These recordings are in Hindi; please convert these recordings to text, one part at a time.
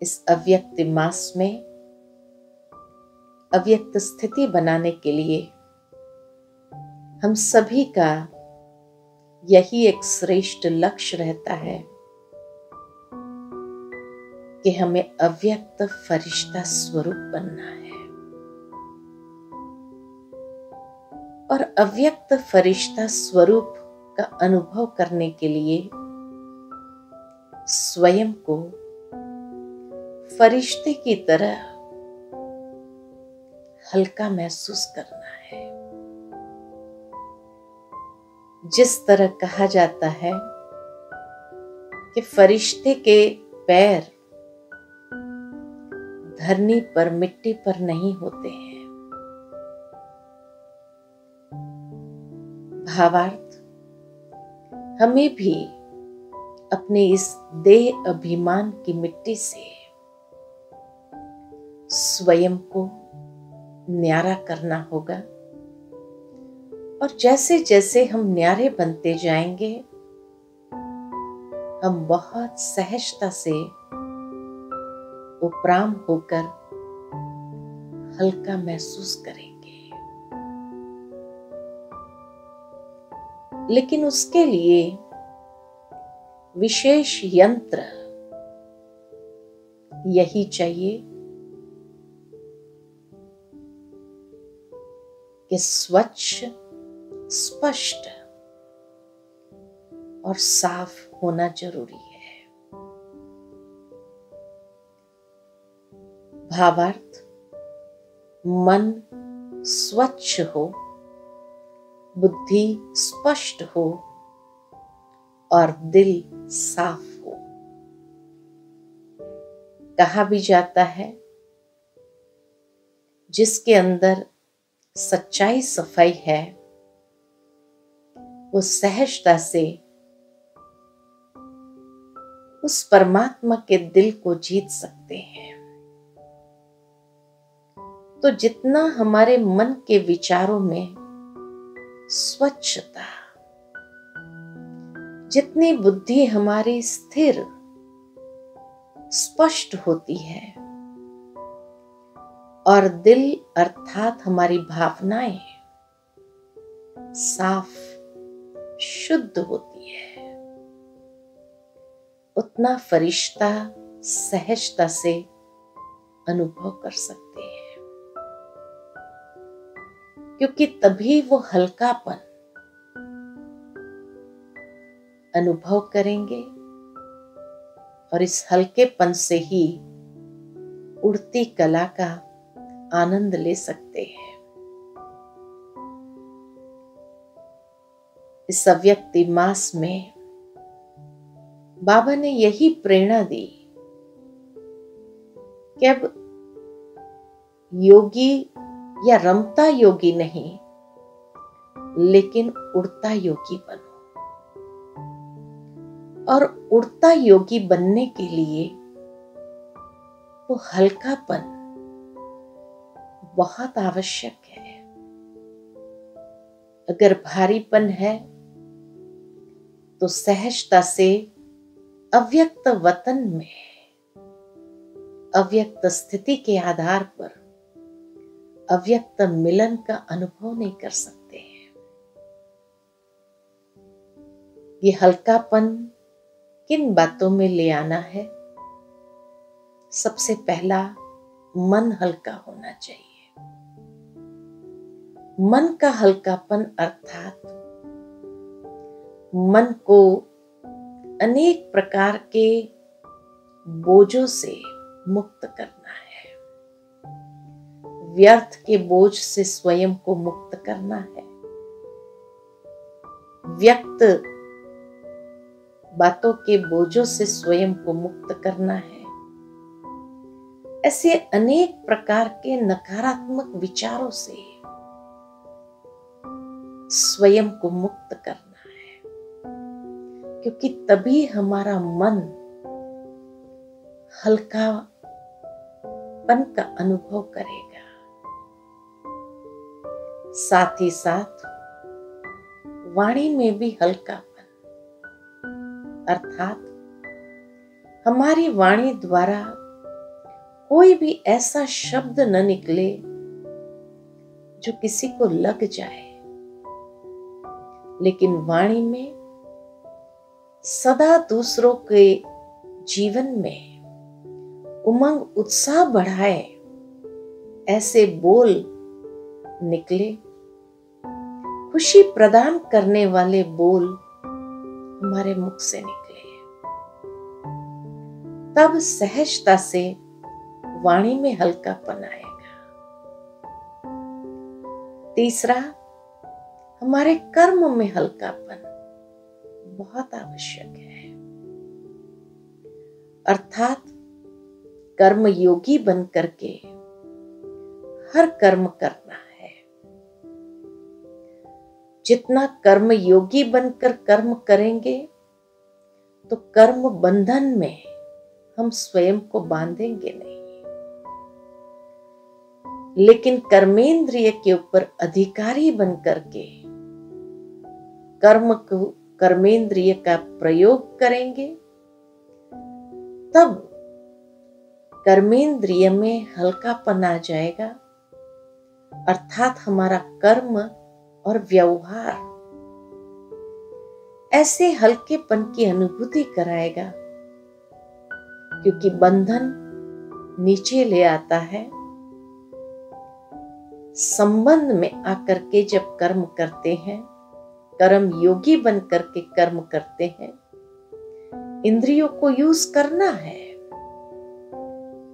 इस अव्यक्त मास में अव्यक्त स्थिति बनाने के लिए हम सभी का यही एक श्रेष्ठ लक्ष्य रहता है कि हमें अव्यक्त फरिश्ता स्वरूप बनना है। और अव्यक्त फरिश्ता स्वरूप का अनुभव करने के लिए स्वयं को फरिश्ते की तरह हल्का महसूस करना है। जिस तरह कहा जाता है कि फरिश्ते के पैर धरनी पर, मिट्टी पर नहीं होते हैं। भावार्थ, हमें भी अपने इस देह अभिमान की मिट्टी से स्वयं को न्यारा करना होगा। और जैसे जैसे हम न्यारे बनते जाएंगे, हम बहुत सहजता से उपराम होकर हल्का महसूस करेंगे। लेकिन उसके लिए विशेष यंत्र यही चाहिए कि स्वच्छ, स्पष्ट और साफ होना जरूरी है। भावार्थ, मन स्वच्छ हो, बुद्धि स्पष्ट हो और दिल साफ हो। कहा भी जाता है, जिसके अंदर सच्चाई, सफाई है, वो सहजता से उस परमात्मा के दिल को जीत सकते हैं। तो जितना हमारे मन के विचारों में स्वच्छता, जितनी बुद्धि हमारी स्थिर, स्पष्ट होती है और दिल अर्थात हमारी भावनाएं साफ, शुद्ध होती है, उतना फरिश्ता सहजता से अनुभव कर सकते हैं। क्योंकि तभी वो हल्कापन अनुभव करेंगे और इस हल्केपन से ही उड़ती कला का आनंद ले सकते हैं। इस अव्यक्त मास में बाबा ने यही प्रेरणा दी कि अब योगी या रमता योगी नहीं, लेकिन उड़ता योगी बनो। और उड़ता योगी बनने के लिए वो हल्कापन बहुत आवश्यक है। अगर भारीपन है तो सहजता से अव्यक्त वतन में, अव्यक्त स्थिति के आधार पर अव्यक्त मिलन का अनुभव नहीं कर सकते हैं। ये हल्कापन किन बातों में ले आना है? सबसे पहला, मन हल्का होना चाहिए। मन का हल्कापन अर्थात मन को अनेक प्रकार के बोझों से मुक्त करना है। व्यर्थ के बोझ से स्वयं को मुक्त करना है। व्यक्त बातों के बोझों से स्वयं को मुक्त करना है। ऐसे अनेक प्रकार के नकारात्मक विचारों से स्वयं को मुक्त करना है। क्योंकि तभी हमारा मन हल्कापन का अनुभव करेगा। साथ ही साथ वाणी में भी हल्कापन, अर्थात हमारी वाणी द्वारा कोई भी ऐसा शब्द न निकले जो किसी को लग जाए, लेकिन वाणी में सदा दूसरों के जीवन में उमंग उत्साह बढ़ाए ऐसे बोल निकले, खुशी प्रदान करने वाले बोल हमारे मुख से निकले, तब सहजता से वाणी में हल्कापन आएगा। तीसरा, हमारे कर्म में हल्कापन बहुत आवश्यक है, अर्थात कर्म योगी बन करके हर कर्म करना है। जितना कर्म योगी बनकर कर्म करेंगे तो कर्म बंधन में हम स्वयं को बांधेंगे नहीं, लेकिन कर्मेंद्रिय के ऊपर अधिकारी बनकर के कर्मेंद्रिय का प्रयोग करेंगे, तब कर्मेंद्रिय में हल्कापन आ जाएगा, अर्थात हमारा कर्म और व्यवहार ऐसे हल्केपन की अनुभूति कराएगा, क्योंकि बंधन नीचे ले आता है। संबंध में आकर के जब कर्म करते हैं, कर्म योगी बन करके कर्म करते हैं, इंद्रियों को यूज करना है,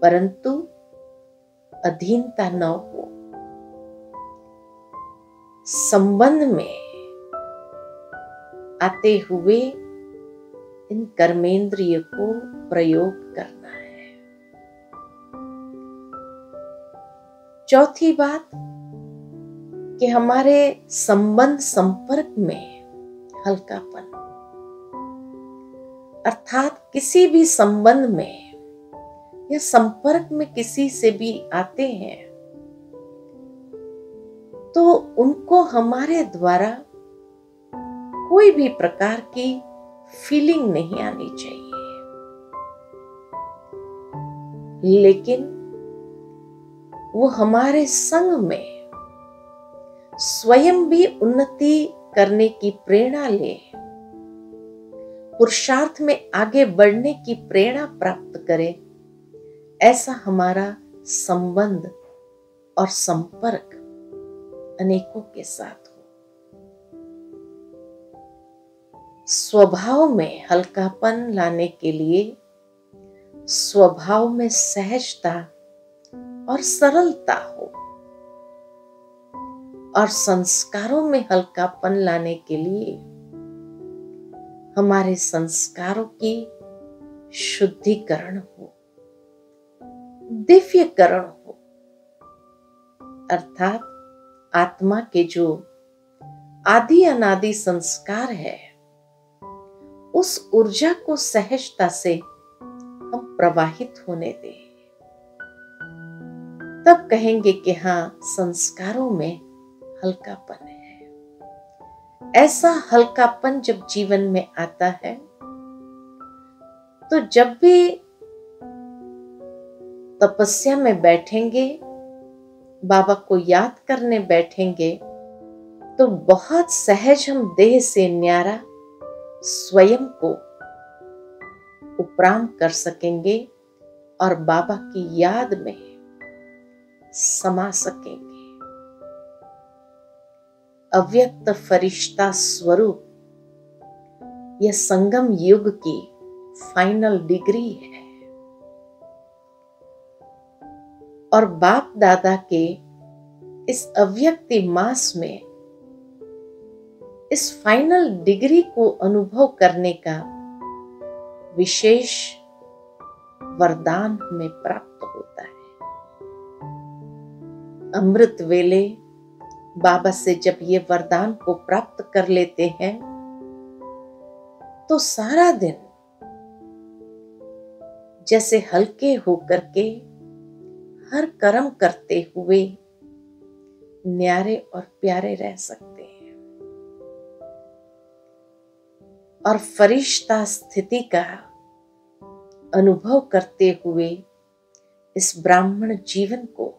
परंतु अधीनता न हो। संबंध में आते हुए इन कर्मेंद्रिय को प्रयोग करना है। चौथी बात कि हमारे संबंध संपर्क में हल्कापन, अर्थात किसी भी संबंध में या संपर्क में किसी से भी आते हैं तो उनको हमारे द्वारा कोई भी प्रकार की फीलिंग नहीं आनी चाहिए, लेकिन वो हमारे संग में स्वयं भी उन्नति करने की प्रेरणा ले, पुरुषार्थ में आगे बढ़ने की प्रेरणा प्राप्त करे, ऐसा हमारा संबंध और संपर्क अनेकों के साथ हो। स्वभाव में हल्कापन लाने के लिए स्वभाव में सहजता और सरलता हो, और संस्कारों में हल्कापन लाने के लिए हमारे संस्कारों की शुद्धिकरण हो, दिव्यकरण हो, अर्थात आत्मा के जो आदि अनादि संस्कार है उस ऊर्जा को सहजता से हम प्रवाहित होने दें, तब कहेंगे कि हाँ, संस्कारों में हल्कापन है। ऐसा हल्कापन जब जीवन में आता है तो जब भी तपस्या में बैठेंगे, बाबा को याद करने बैठेंगे, तो बहुत सहज हम देह से न्यारा स्वयं को उपराम कर सकेंगे और बाबा की याद में समा सकेंगे। अव्यक्त फरिश्ता स्वरूप यह संगम युग की फाइनल डिग्री है, और बाप दादा के इस अव्यक्ति मास में इस फाइनल डिग्री को अनुभव करने का विशेष वरदान हमें प्राप्त होता है। अमृत वेले बाबा से जब ये वरदान को प्राप्त कर लेते हैं तो सारा दिन जैसे हल्के होकर के हर कर्म करते हुए न्यारे और प्यारे रह सकते हैं, और फरिश्ता स्थिति का अनुभव करते हुए इस ब्राह्मण जीवन को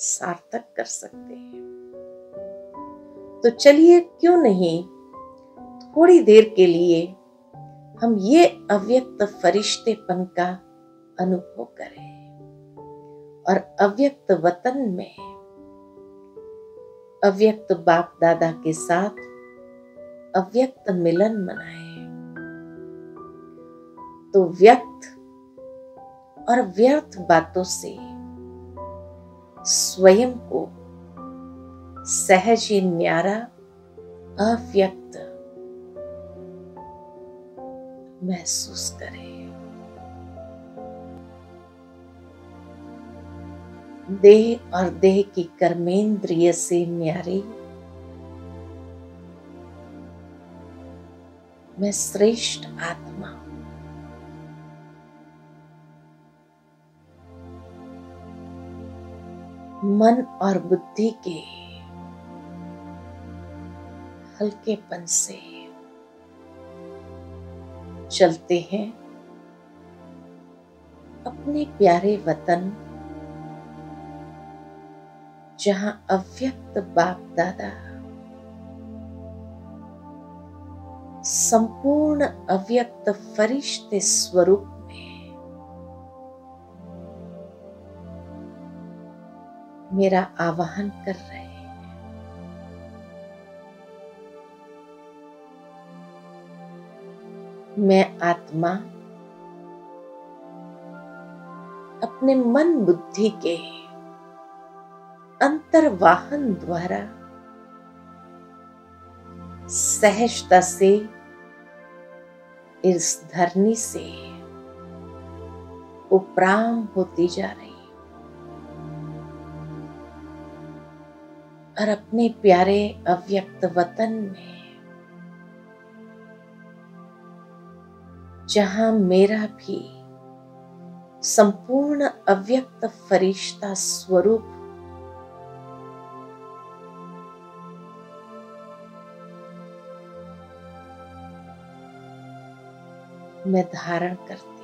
सार्थक कर सकते हैं। तो चलिए क्यों नहीं थोड़ी देर के लिए हम ये अव्यक्त फरिश्तेपन का अनुभव करें और अव्यक्त वतन में अव्यक्त बाप दादा के साथ अव्यक्त मिलन मनाएं। तो व्यक्त और व्यर्थ बातों से स्वयं को सहज ही न्यारा अव्यक्त महसूस करें। देह और देह की कर्मेंद्रिय से न्यारी मैं श्रेष्ठ आत्मा मन और बुद्धि के हल्केपन से चलते हैं अपने प्यारे वतन, जहां अव्यक्त बाप दादा संपूर्ण अव्यक्त फरिश्ते स्वरूप में मेरा आवाहन कर रहे हैं। मैं आत्मा अपने मन बुद्धि के अंतर्वाहन द्वारा सहजता से इस धरनी से उपराम होती जा रही और अपने प्यारे अव्यक्त वतन में, जहां मेरा भी संपूर्ण अव्यक्त फरिश्ता स्वरूप मैं धारण करती।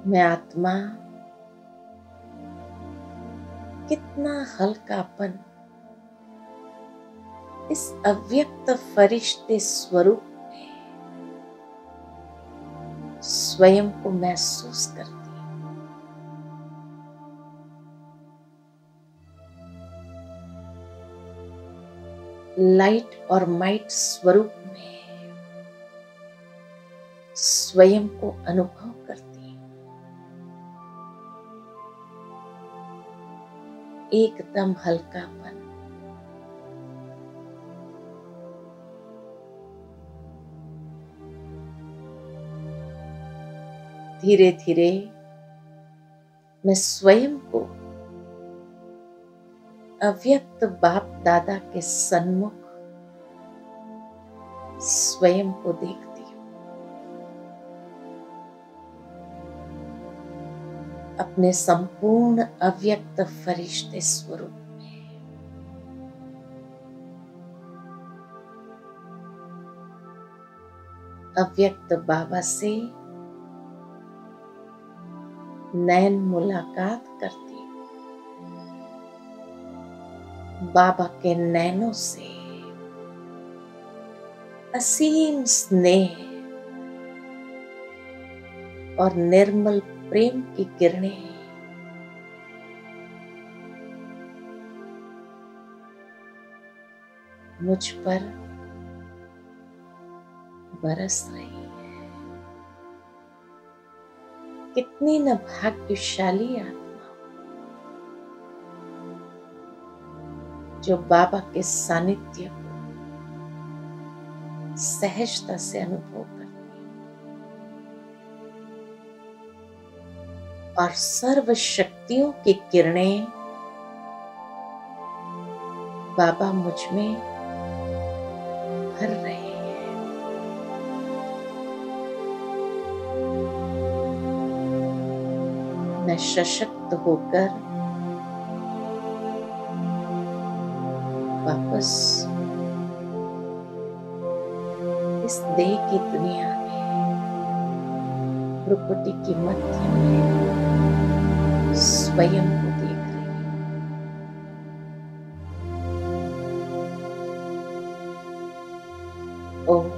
मैं आत्मा कितना हल्कापन इस अव्यक्त फरिश्ते स्वरूप में स्वयं को महसूस करती। लाइट और माइट स्वरूप में स्वयं को अनुभव करती। एकदम हल्कापन, धीरे धीरे मैं स्वयं को अव्यक्त बाप दादा के सन्मुख स्वयं को देखती हूँ। अपने संपूर्ण अव्यक्त फरिश्ते स्वरूप में अव्यक्त बाबा से नैन मुलाकात करती। बाबा के नैनों से असीम स्नेह और निर्मल प्रेम की किरणें मुझ पर बरस रही है। कितनी न भाग्यशाली आत्मा जो बाबा के सानिध्य को सहजता से अनुभव करती और सर्व शक्तियों की किरणें बाबा मुझ में भर रहे हैं। मैं सशक्त होकर वापस इस देह की दुनिया में, प्रकृति की मध्य में स्वयं को देख रही हूं। ओम